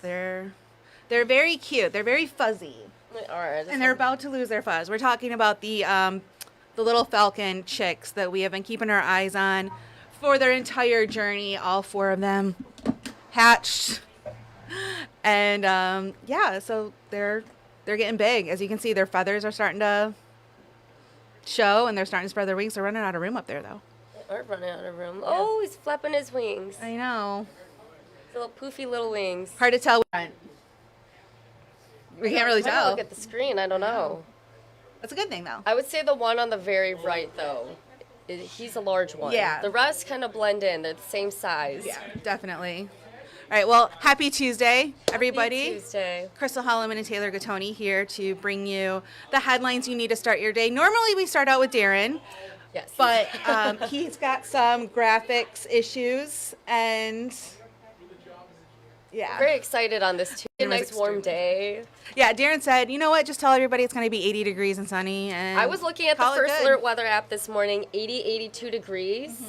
They're they're very cute. They're very fuzzy, They are. and they're about to lose their fuzz. We're talking about the little falcon chicks that we have been keeping our eyes on for their entire journey. All four of them hatched, and yeah, so they're getting big. As you can see, their feathers are starting to show, and they're starting to spread their wings. They're running out of room up there, though. They are running out of room. Oh, he's flapping his wings. I know. His little poofy little wings. Hard to tell. We can't really I'm trying to tell. look at the screen. I don't know. That's a good thing, though. I would say the one on the very right, though, he's a large one. Yeah. The rest kind of blend in. They're the same size. Yeah, definitely. All right, well, happy Tuesday, everybody. Happy Tuesday. Crystal Holloman and Taylor Gattoni here to bring you the headlines you need to start your day. Normally, we start out with Darren, Yes. but he's got some graphics issues, and yeah. Very excited on this too. A It was nice warm day. Yeah, Darren said, you know what, just tell everybody it's going to be 80 degrees and sunny. And I was looking at the call it First good. Alert weather app this morning, 82 degrees.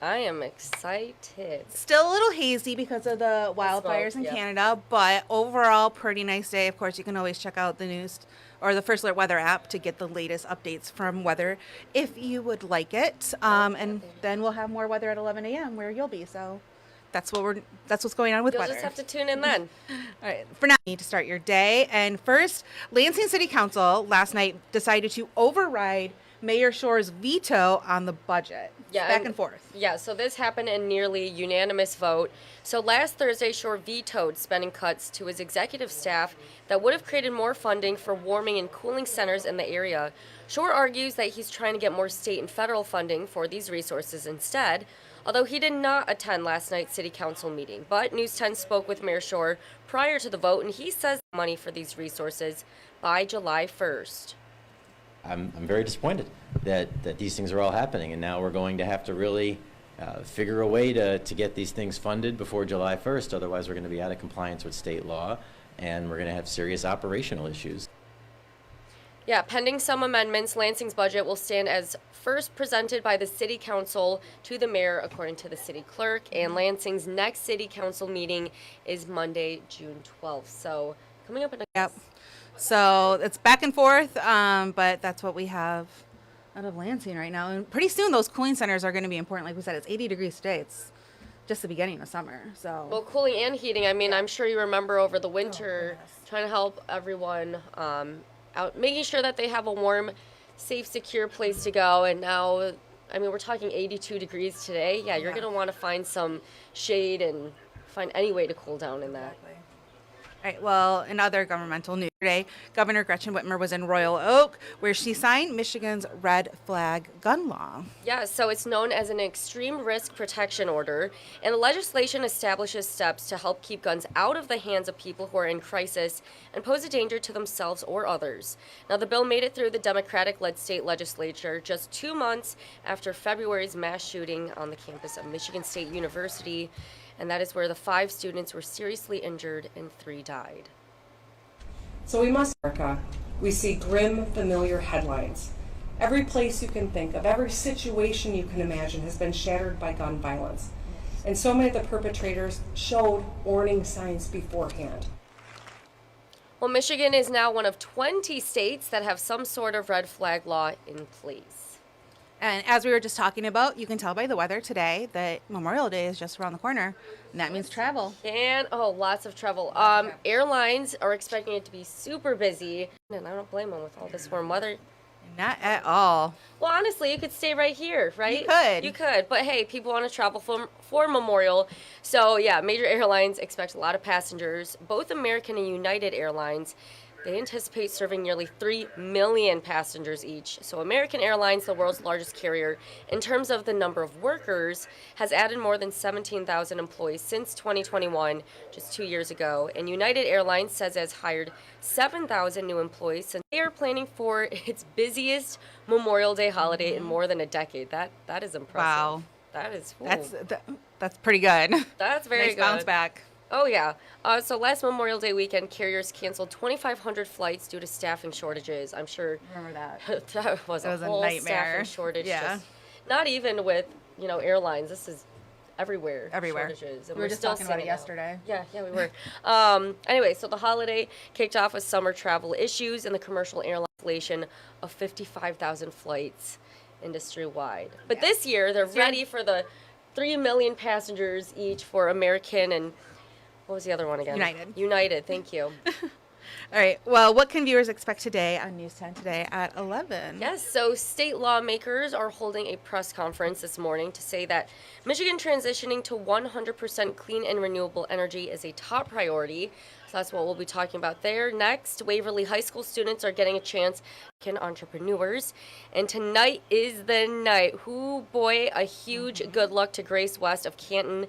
I am excited. Still a little hazy because of the wildfires in yeah. Canada, but overall, pretty nice day. Of course, you can always check out the news or the First Alert Weather app to get the latest updates from weather if you would like it. And then we'll have more weather at 11 a.m. where you'll be. So that's what's going on with You'll weather. just have to tune in then. All right, for now, you need to start your day. And first, Lansing City Council last night decided to override Mayor Shore's veto on the budget. Yeah, Back and forth. Yeah, so this happened in nearly unanimous vote. So last Thursday, Shore vetoed spending cuts to his executive staff that would have created more funding for warming and cooling centers in the area. Shore argues that he's trying to get more state and federal funding for these resources instead, although he did not attend last night's city council meeting. But News 10 spoke with Mayor Shore prior to the vote, and he says money for these resources by July 1st. I'm very disappointed that these things are all happening, and now we're going to have to really figure a way to get these things funded before July 1st. Otherwise, we're going to be out of compliance with state law, and we're going to have serious operational issues. Yeah, pending some amendments, Lansing's budget will stand as first presented by the city council to the mayor, according to the city clerk, and Lansing's next city council meeting is Monday, June 12th. So coming up in a Yep. So it's back and forth, but that's what we have out of Lansing right now. And pretty soon those cooling centers are going to be important. Like we said, it's 80 degrees today. It's just the beginning of summer. So Well, cooling and heating. I mean, I'm sure you remember over the winter trying to help everyone out, making sure that they have a warm, safe, secure place to go. And now, I mean, we're talking 82 degrees today. Yeah, you're going to want to find some shade and find any way to cool down in that. All right, well, in other governmental news today, Governor Gretchen Whitmer was in Royal Oak, where she signed Michigan's red flag gun law. Yeah, so it's known as an extreme risk protection order, and the legislation establishes steps to help keep guns out of the hands of people who are in crisis and pose a danger to themselves or others. Now, the bill made it through the Democratic-led state legislature just 2 months after February's mass shooting on the campus of Michigan State University, and that is where the 5 students were seriously injured and 3 died. So we must, America, we see grim, familiar headlines. Every place you can think of, every situation you can imagine has been shattered by gun violence. And so many of the perpetrators showed warning signs beforehand. Well, Michigan is now one of 20 states that have some sort of red flag law in place. And as we were just talking about, you can tell by the weather today that Memorial Day is just around the corner, and that means travel. And, lots of travel. Airlines are expecting it to be super busy, and I don't blame them with all this warm weather. Not at all. Well, honestly, you could stay right here, right? You could. You could, but hey, people want to travel for Memorial. So, yeah, major airlines expect a lot of passengers. Both American and United Airlines, they anticipate serving nearly 3 million passengers each. So American Airlines, the world's largest carrier, in terms of the number of workers, has added more than 17,000 employees since 2021, just 2 years ago. And United Airlines says it has hired 7,000 new employees since they are planning for its busiest Memorial Day holiday in more than a decade. That is impressive. Wow. That is cool. That's pretty good. That's very nice good. bounce back. Oh, yeah. So last Memorial Day weekend, carriers canceled 2,500 flights due to staffing shortages. I'm sure Remember that. that was That was a a whole nightmare. staffing shortage. Yeah. Just, not even with, airlines. This is everywhere. Everywhere. Shortages, and We were just still talking about it seeing now. yesterday. Yeah, we were. Anyway, so the holiday kicked off with summer travel issues and the commercial airline cancellation of 55,000 flights industry-wide. But this year, they're ready for the 3 million passengers each for American and what was the other one again? United, thank you. All right. Well, what can viewers expect today on News 10 today at 11? Yes, so state lawmakers are holding a press conference this morning to say that Michigan transitioning to 100% clean and renewable energy is a top priority. So that's what we'll be talking about there. Next, Waverly High School students are getting a chance to become entrepreneurs. And tonight is the night. Boy, a huge good luck to Grace West of Canton,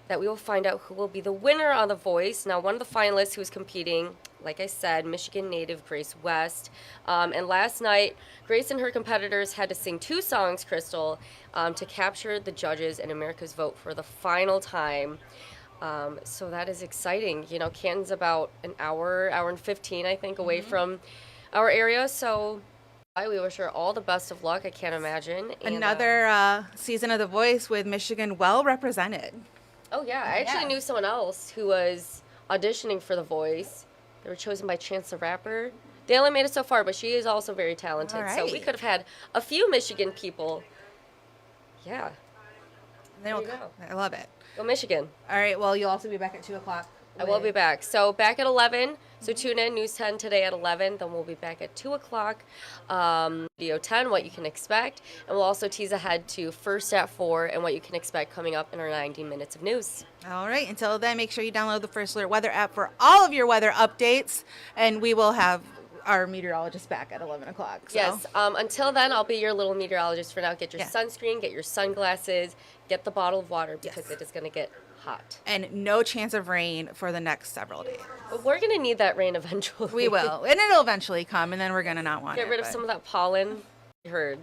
that we will find out who will be the winner on The Voice. Now, one of the finalists who's competing, like I said, Michigan native Grace West. And last night, Grace and her competitors had to sing 2 songs, Crystal, to capture the judges and America's vote for the final time. So that is exciting. You know, Canton's about an hour and 15, I think, away from our area. So we wish her all the best of luck. I can't imagine. And, Another season of The Voice with Michigan well represented. Oh, yeah. I actually knew someone else who was auditioning for The Voice. They were chosen by Chance the Rapper. They only made it so far, but she is also very talented. All right. So we could have had a few Michigan people. Yeah. There you go. I love it. Go Michigan. All right. Well, you'll also be back at 2 o'clock. I will be back. So back at 11. So tune in, News 10 today at 11. Then we'll be back at 2 o'clock. Video 10, what you can expect. And we'll also tease ahead to First at 4 and what you can expect coming up in our 90 minutes of news. All right. Until then, make sure you download the First Alert Weather app for all of your weather updates. And we will have our meteorologist back at 11 o'clock. So. Yes. Until then, I'll be your little meteorologist for now. Get your Yeah. sunscreen, get your sunglasses, get the bottle of water because it is going to get hot. And no chance of rain for the next several days. But we're going to need that rain eventually. We will. And it'll eventually come, and then we're going to not want Get it. rid of but some of that pollen. I heard.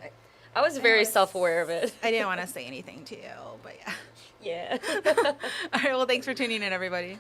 I was very self-aware of it. I didn't want to say anything to you, but yeah. Yeah. All right. Well, thanks for tuning in, everybody.